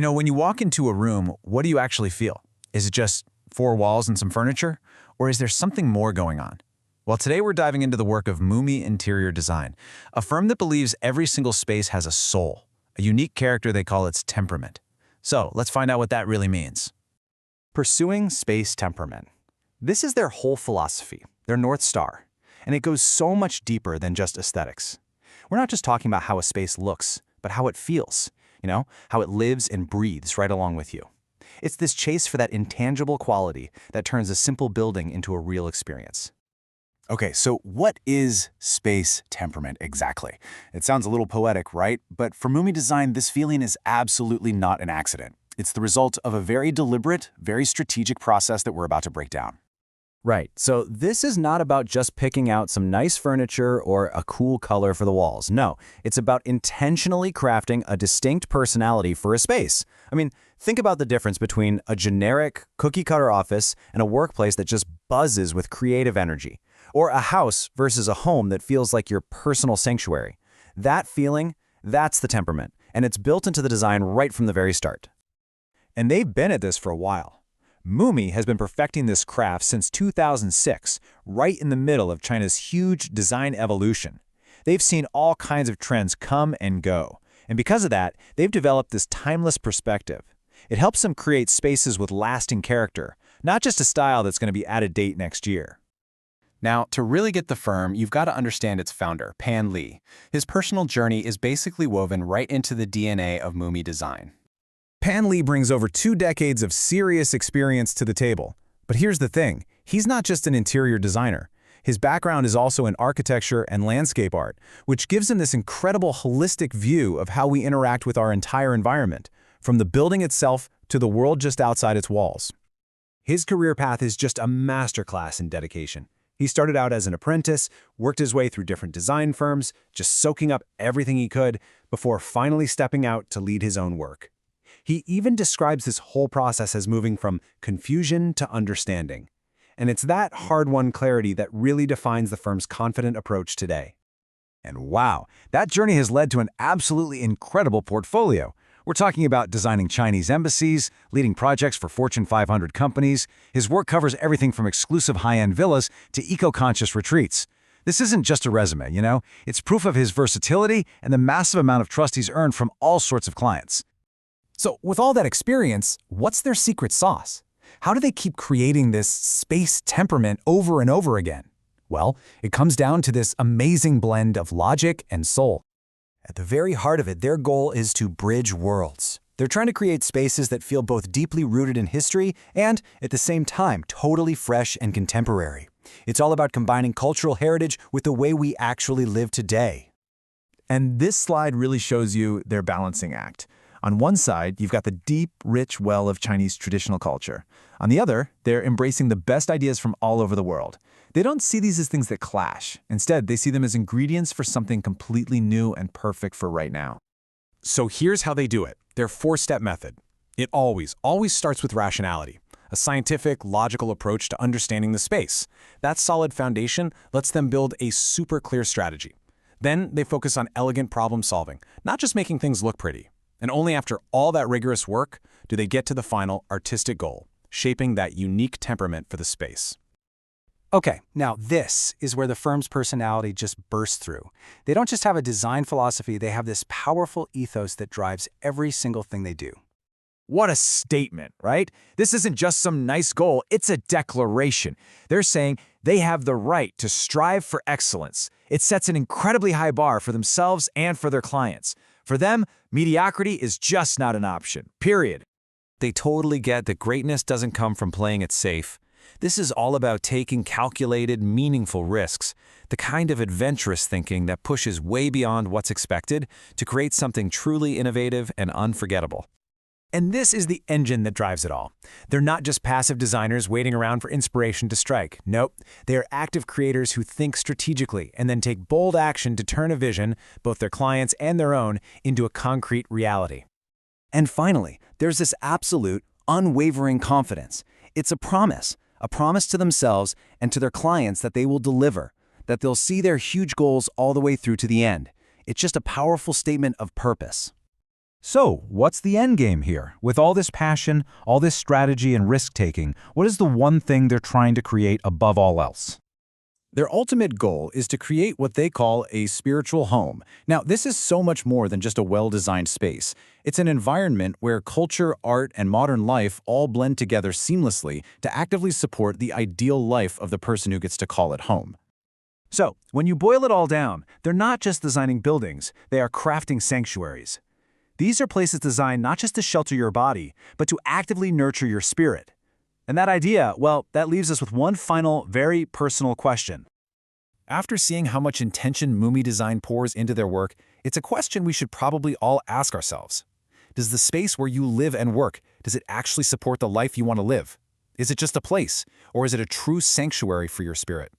When you walk into a room, what do you actually feel? Is it just four walls and some furniture? Or is there something more going on? Well, today we're diving into the work of Mumi Interior Design, a firm that believes every single space has a soul, a unique character they call its temperament. So let's find out what that really means. Pursuing space temperament. This is their whole philosophy, their North Star, and it goes so much deeper than just aesthetics. We're not just talking about how a space looks, but how it feels, how it lives and breathes right along with you. It's this chase for that intangible quality that turns a simple building into a real experience. Okay, so what is space temperament exactly? It sounds a little poetic, right? But for Mumi Design, this feeling is absolutely not an accident. It's the result of a very deliberate, very strategic process that we're about to break down. Right, so this is not about just picking out some nice furniture or a cool color for the walls. No, it's about intentionally crafting a distinct personality for a space. Think about the difference between a generic cookie-cutter office and a workplace that just buzzes with creative energy, or a house versus a home that feels like your personal sanctuary. That feeling, that's the temperament, and it's built into the design right from the very start. And they've been at this for a while. Mumi has been perfecting this craft since 2006, right in the middle of China's huge design evolution. They've seen all kinds of trends come and go, and because of that, they've developed this timeless perspective. It helps them create spaces with lasting character, not just a style that's going to be out of date next year. Now, to really get the firm, you've got to understand its founder, Pan Li. His personal journey is basically woven right into the DNA of Mumi Design. Pan Li brings over 2 decades of serious experience to the table. But here's the thing, he's not just an interior designer. His background is also in architecture and landscape art, which gives him this incredible holistic view of how we interact with our entire environment, from the building itself to the world just outside its walls. His career path is just a masterclass in dedication. He started out as an apprentice, worked his way through different design firms, just soaking up everything he could, before finally stepping out to lead his own work. He even describes this whole process as moving from confusion to understanding. And it's that hard-won clarity that really defines the firm's confident approach today. And wow, that journey has led to an absolutely incredible portfolio. We're talking about designing Chinese embassies, leading projects for Fortune 500 companies. His work covers everything from exclusive high-end villas to eco-conscious retreats. This isn't just a resume, It's proof of his versatility and the massive amount of trust he's earned from all sorts of clients. So with all that experience, what's their secret sauce? How do they keep creating this space temperament over and over again? Well, it comes down to this amazing blend of logic and soul. At the very heart of it, their goal is to bridge worlds. They're trying to create spaces that feel both deeply rooted in history and, at the same time, totally fresh and contemporary. It's all about combining cultural heritage with the way we actually live today. And this slide really shows you their balancing act. On one side, you've got the deep, rich well of Chinese traditional culture. On the other, they're embracing the best ideas from all over the world. They don't see these as things that clash. Instead, they see them as ingredients for something completely new and perfect for right now. So here's how they do it, their 4-step method. It always starts with rationality, a scientific, logical approach to understanding the space. That solid foundation lets them build a super clear strategy. Then they focus on elegant problem solving, not just making things look pretty. And only after all that rigorous work do they get to the final artistic goal, shaping that unique temperament for the space. Okay, now this is where the firm's personality just bursts through. They don't just have a design philosophy, they have this powerful ethos that drives every single thing they do. What a statement, right? This isn't just some nice goal, it's a declaration. They're saying they have the right to strive for excellence. It sets an incredibly high bar for themselves and for their clients. For them, mediocrity is just not an option, period. They totally get that greatness doesn't come from playing it safe. This is all about taking calculated, meaningful risks, the kind of adventurous thinking that pushes way beyond what's expected to create something truly innovative and unforgettable. And this is the engine that drives it all. They're not just passive designers waiting around for inspiration to strike. Nope, they are active creators who think strategically and then take bold action to turn a vision, both their clients and their own, into a concrete reality. And finally, there's this absolute, unwavering confidence. It's a promise to themselves and to their clients that they will deliver, that they'll see their huge goals all the way through to the end. It's just a powerful statement of purpose. So, what's the end game here? With all this passion, all this strategy and risk-taking, what is the one thing they're trying to create above all else? Their ultimate goal is to create what they call a spiritual home. Now, this is so much more than just a well-designed space. It's an environment where culture, art, and modern life all blend together seamlessly to actively support the ideal life of the person who gets to call it home. So, when you boil it all down, they're not just designing buildings, they are crafting sanctuaries. These are places designed not just to shelter your body, but to actively nurture your spirit. And that idea, well, that leaves us with one final, very personal question. After seeing how much intention Mumi Design pours into their work, it's a question we should probably all ask ourselves. Does the space where you live and work, does it actually support the life you want to live? Is it just a place, or is it a true sanctuary for your spirit?